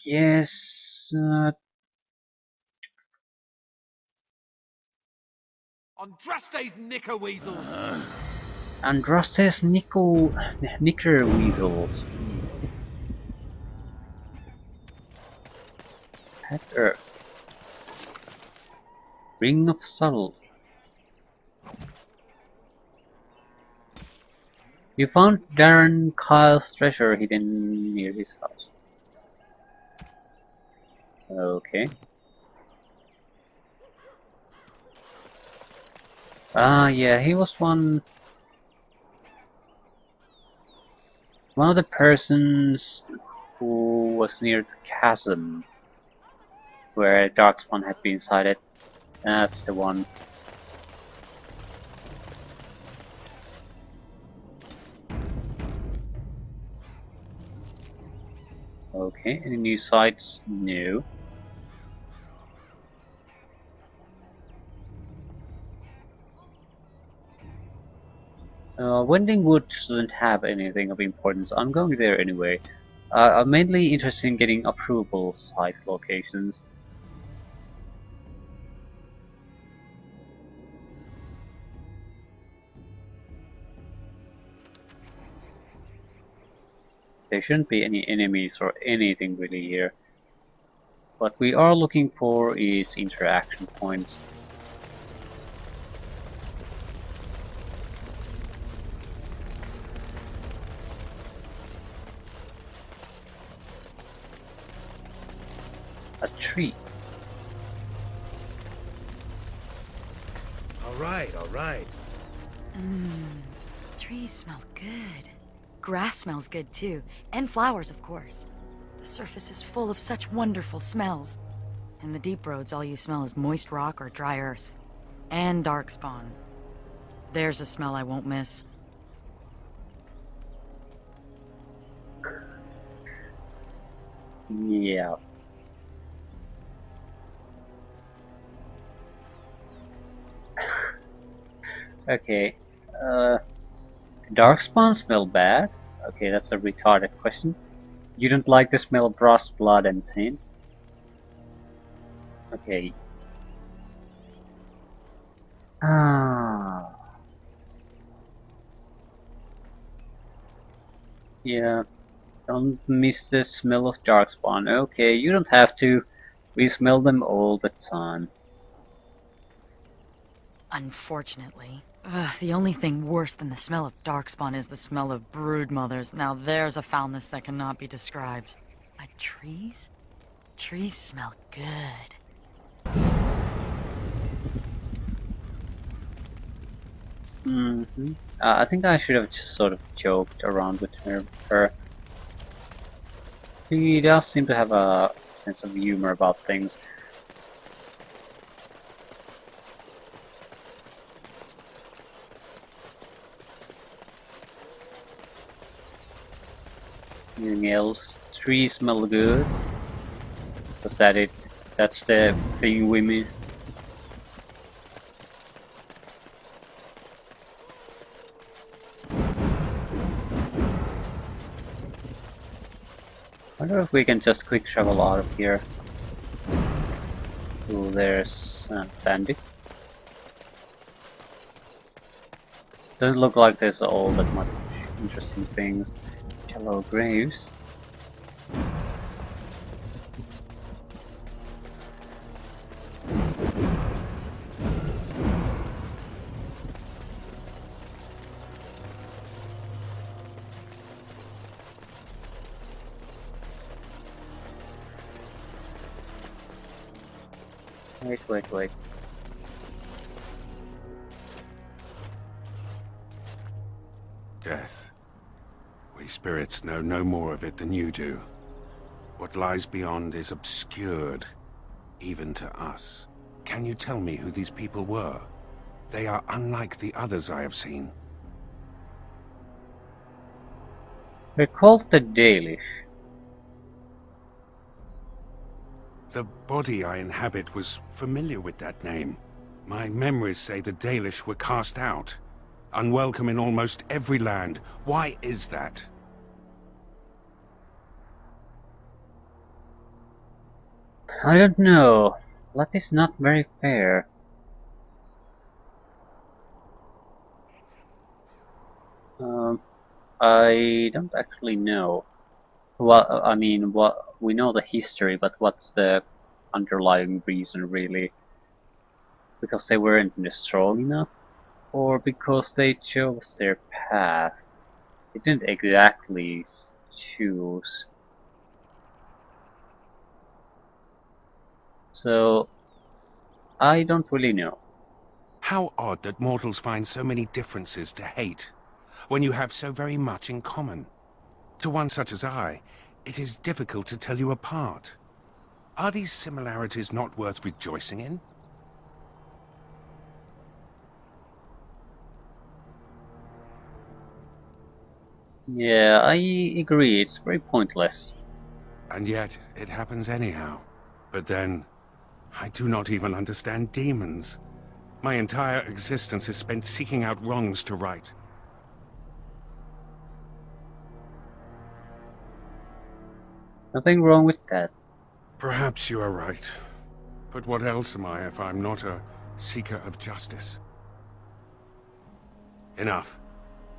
guess Andraste's knicker weasels! Andraste's knicker weasels. At Earth. Ring of Subtlety. You found Darren Kyle's treasure hidden near his house. Okay. Yeah, he was one of the persons who was near the chasm where Darkspawn had been sighted. That's the one. Okay, any new sites? No. Wending Wood doesn't have anything of importance. I'm going there anyway. I'm mainly interested in getting approval site locations. There shouldn't be any enemies or anything really here. What we are looking for is interaction points. A tree. All right, all right. Trees smell good. Grass smells good too, and flowers, of course. The surface is full of such wonderful smells. In the deep roads, all you smell is moist rock or dry earth. And darkspawn. There's a smell I won't miss. Yeah. Okay. Darkspawn smell bad? Okay, that's a retarded question. You don't like the smell of rust, blood, and taint? Okay. Yeah. Don't miss the smell of Darkspawn. Okay, you don't have to. We smell them all the time. Unfortunately. The only thing worse than the smell of darkspawn is the smell of broodmothers. Now there's a foulness that cannot be described. But trees? Trees smell good. I think I should have just sort of joked around with her. She does seem to have a sense of humor about things. Anything else? Trees smell good. Was that it? That's the thing we missed. I wonder if we can just quick travel out of here. Oh, there's a bandit. Doesn't look like there's all that much interesting things. Shallow graves. Wait. Death. We spirits know no more of it than you do. What lies beyond is obscured, even to us. Can you tell me who these people were? They are unlike the others I have seen. They're called the Dalish. The body I inhabit was familiar with that name. My memories say the Dalish were cast out, unwelcome in almost every land. Why is that? I don't know. Life is not very fair. I don't actually know. Well, I mean, what we know the history, but what's the underlying reason really? Because they weren't strong enough, or because they chose their path? They didn't exactly choose. So, I don't really know. How odd that mortals find so many differences to hate, when you have so very much in common. To one such as I, it is difficult to tell you apart. Are these similarities not worth rejoicing in? Yeah, I agree, it's very pointless. And yet, it happens anyhow. But then, I do not even understand demons. My entire existence is spent seeking out wrongs to right. Nothing wrong with that. Perhaps you are right. But what else am I if I'm not a seeker of justice? Enough.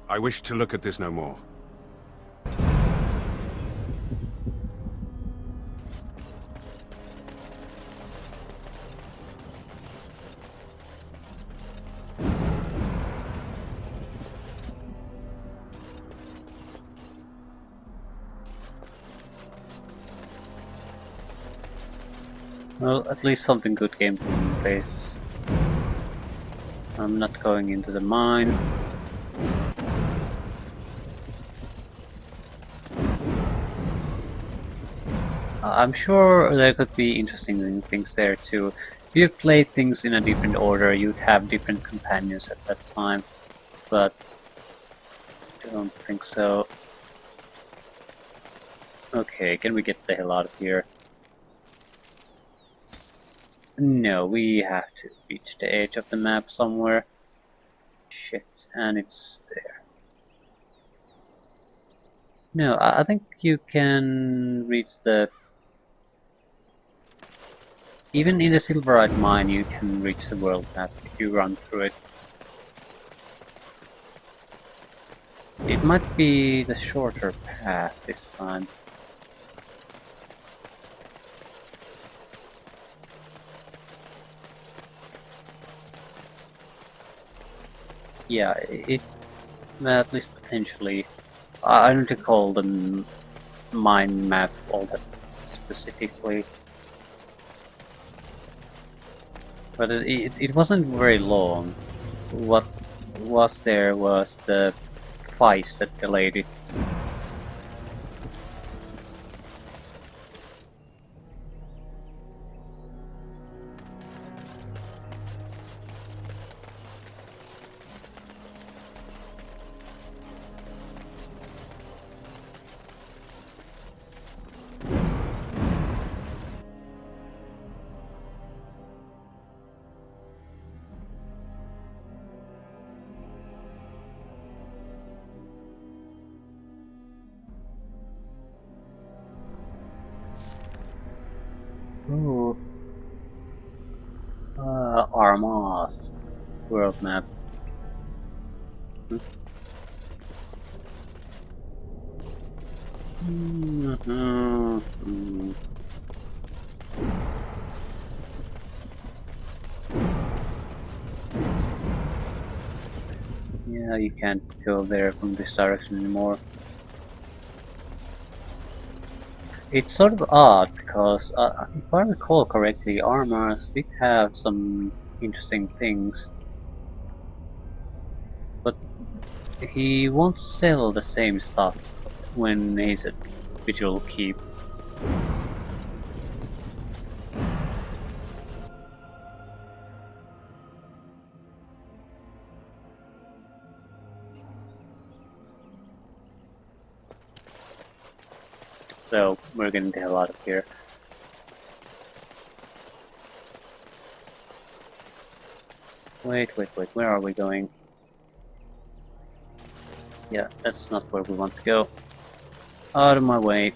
I wish to look at this no more. Well, at least something good came from this. I'm not going into the mine. I'm sure there could be interesting things there too. If you played things in a different order, you'd have different companions at that time. But I don't think so. Okay, can we get the hell out of here? No, we have to reach the edge of the map somewhere. Shit, and it's there. No, I think you can reach the... Even in the Silverite mine you can reach the world map if you run through it. It might be the shorter path this time. Yeah, it at least potentially. I don't recall the mine map all that specifically, but it wasn't very long. What was there was the fights that delayed it. Ooh. Armas world map. Yeah, you can't go there from this direction anymore. It's sort of odd because, if I recall correctly, Armas did have some interesting things, but he won't sell the same stuff when he's at Vigil Keep. So we're getting the hell out of here. Wait, where are we going? Yeah, that's not where we want to go. Out of my way.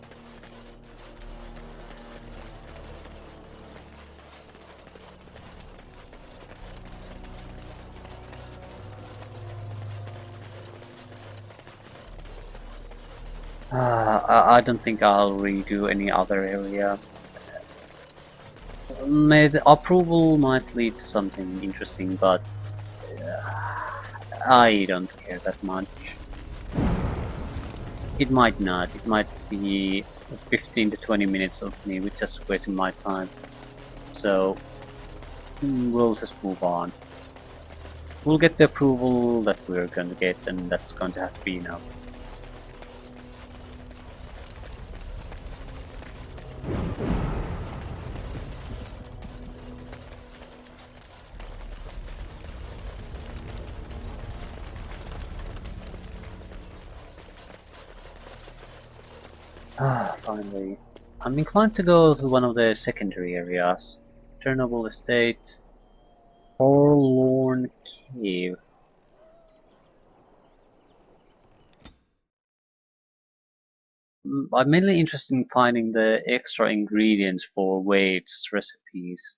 I don't think I'll redo any other area. The approval might lead to something interesting, but I don't care that much. It might not. It might be 15 to 20 minutes of me with just wasting my time. So we'll just move on. We'll get the approval that we're going to get, and that's going to have to be enough. Ah, finally. I'm inclined to go to one of the secondary areas. Chernobyl Estate, Forlorn Cave. I'm mainly interested in finding the extra ingredients for Wade's recipes.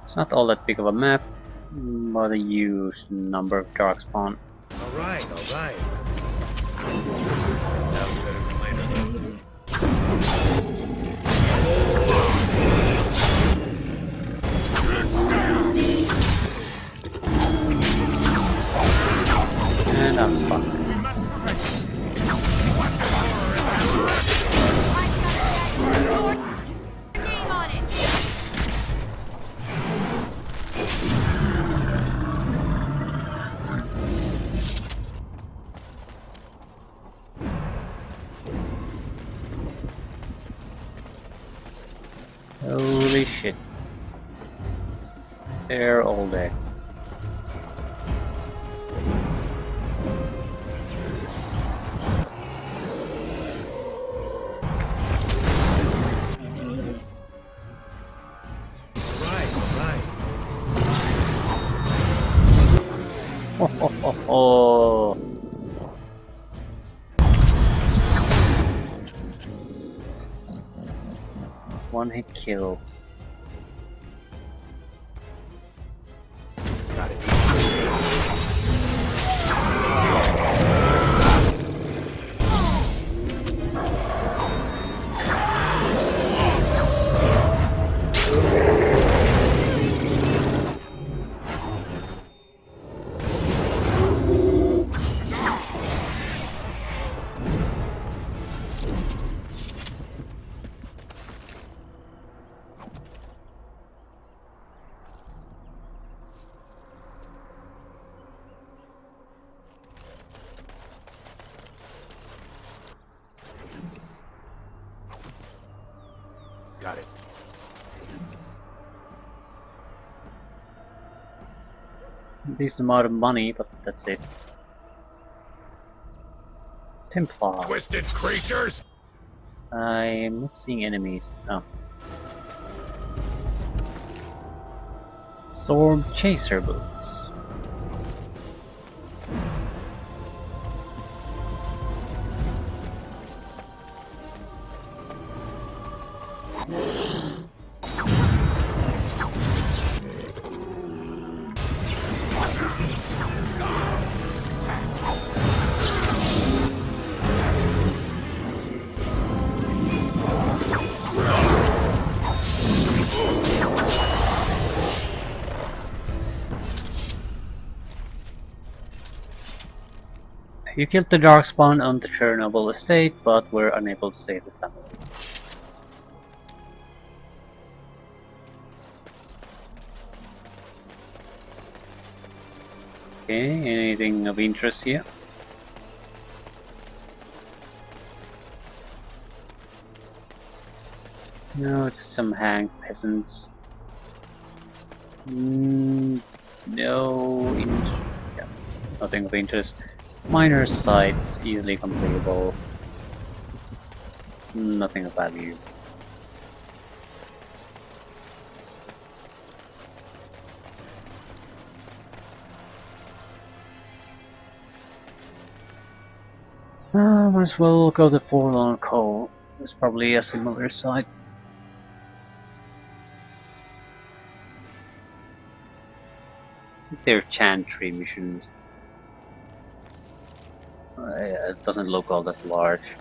It's not all that big of a map, but a huge number of darkspawn. Alright, alright. That'll be better than later. And I'm stuck. Holy shit. They're all there. Oh. One hit kill. Got it. Got it. Decent amount of money, but that's it. Templar. Twisted creatures! I'm not seeing enemies. Oh. Storm Chaser boots. You killed the Darkspawn on the Chernobyl estate, but were unable to save the family. Okay, anything of interest here? No, just some hanged peasants. No, yeah, nothing of interest. Miner's site, easily completable. Nothing of value. Might as well go to Forlorn Cove. There's probably a similar site. I think they're chantry missions. It doesn't look all that large.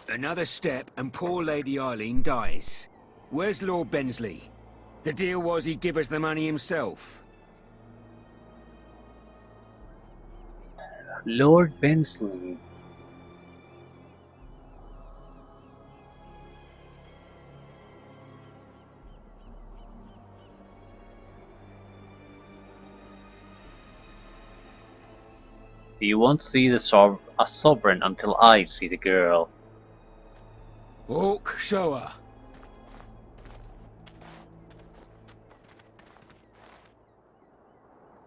Another step and poor Lady Eileen dies. Where's Lord Bensley? The deal was he'd give us the money himself. Lord Bensley. You won't see a sovereign until I see the girl. Orc, show her.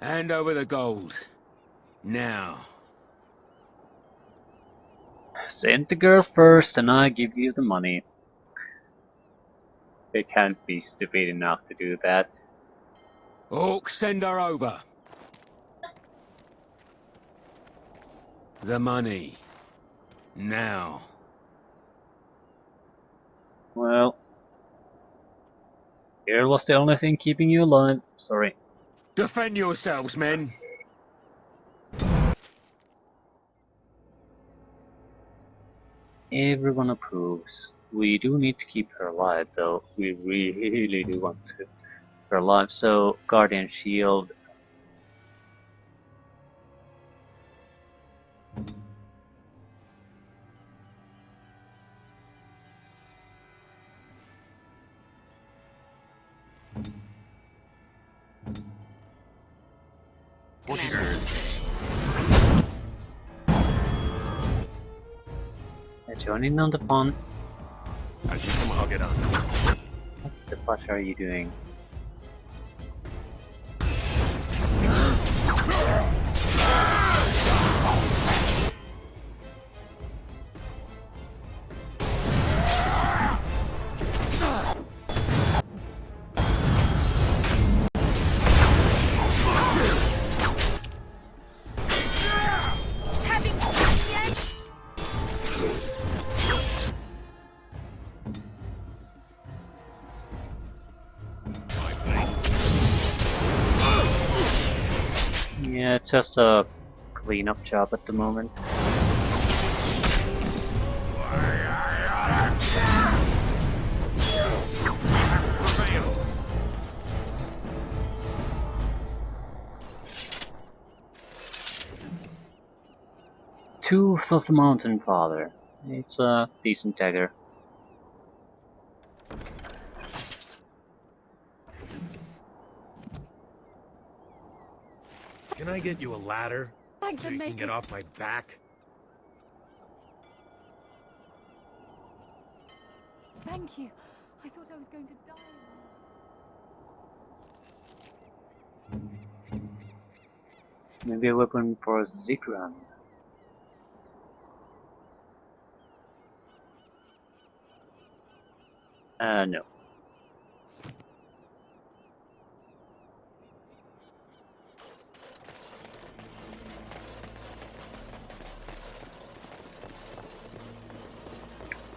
Hand over the gold. Now. Send the girl first and I give you the money. They can't be stupid enough to do that. Orc, send her over. The money. Now. Well, girl was the only thing keeping you alive. Sorry. Defend yourselves, men. Everyone approves. We do need to keep her alive, though. We really do want to keep her alive. So, Guardian Shield. What is it? Join in on the fun. As you come, I'll get on. What the fuck are you doing? Yeah, it's just a cleanup job at the moment. Tooth of the Mountain Father. It's a decent dagger. Can I get you a ladder? Thanks, so you can Maker. get off my back? Thank you. I thought I was going to die. Maybe a weapon for Zikran. No.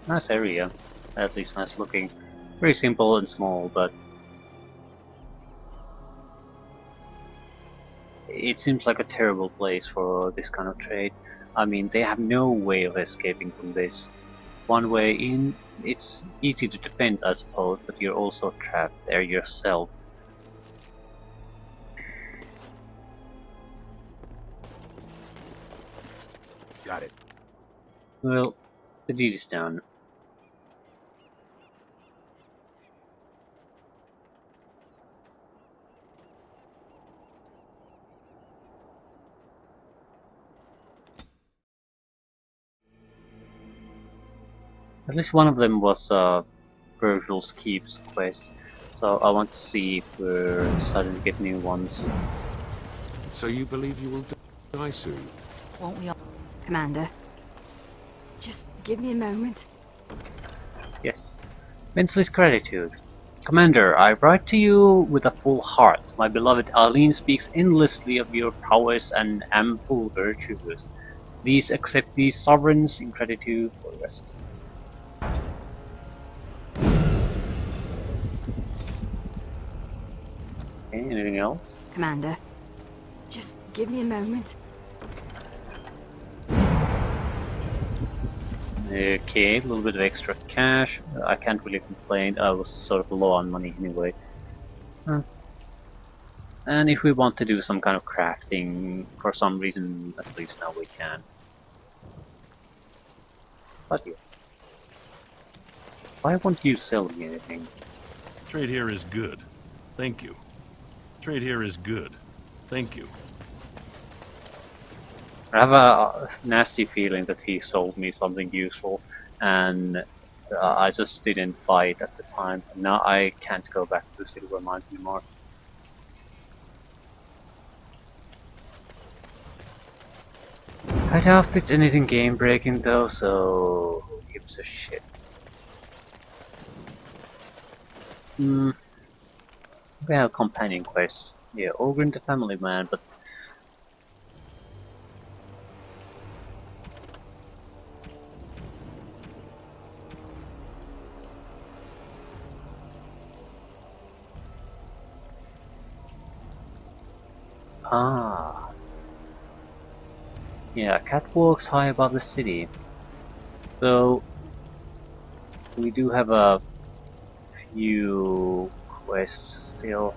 Nice area, at least nice looking. Very simple and small, but it seems like a terrible place for this kind of trade. I mean, they have no way of escaping from this. One way in, it's easy to defend, I suppose, but you're also trapped there yourself. Got it. Well, the deed is done. At least one of them was Virgil's Keep's quest, so I want to see if we're starting to get new ones. So you believe you will die soon? Won't we all? Commander, just give me a moment. Yes. Bensley's gratitude. Commander, I write to you with a full heart. My beloved Arlene speaks endlessly of your prowess and ample virtues. Please accept these sovereigns in gratitude for your assistance. Okay, anything else? Commander, just give me a moment. Okay, a little bit of extra cash. I can't really complain. I was sort of low on money anyway. And if we want to do some kind of crafting, for some reason, at least now we can. But yeah. Why won't you sell me anything? Trade here is good. Thank you. Trade here is good. Thank you. I have a nasty feeling that he sold me something useful, and I just didn't buy it at the time. And now I can't go back to the silver mines anymore. I doubt it's anything game breaking though, so who gives a shit? We have companion quests. Yeah, Ogre the Family Man, but yeah, catwalks high above the city. So we do have a few quests still.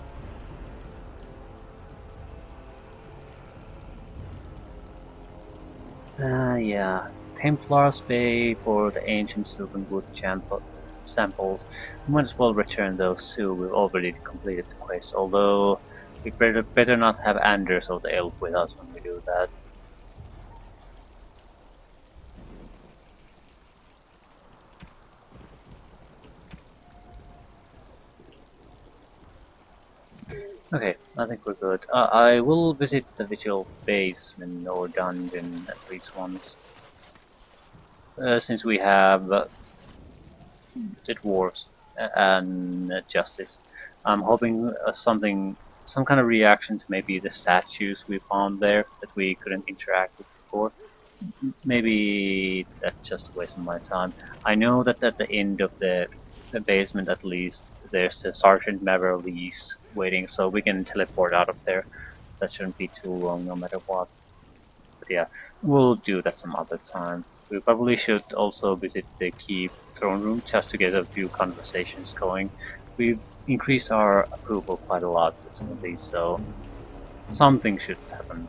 Yeah, Templar's Bay for the ancient Sylvanwood samples. We might as well return those too. We've already completed the quest, although we better not have Anders or the Elf with us when we do that. Okay, I think we're good. I will visit the Vigil basement or dungeon at least once. Since we have the dwarves and justice. I'm hoping some kind of reaction to maybe the statues we found there that we couldn't interact with before. Maybe that's just a waste of my time. I know that at the end of the basement at least there's a Sergeant Beverly's waiting, so we can teleport out of there. That shouldn't be too long no matter what. But yeah, we'll do that some other time. We probably should also visit the Keep throne room just to get a few conversations going. We've increased our approval quite a lot with some of these, so something should happen.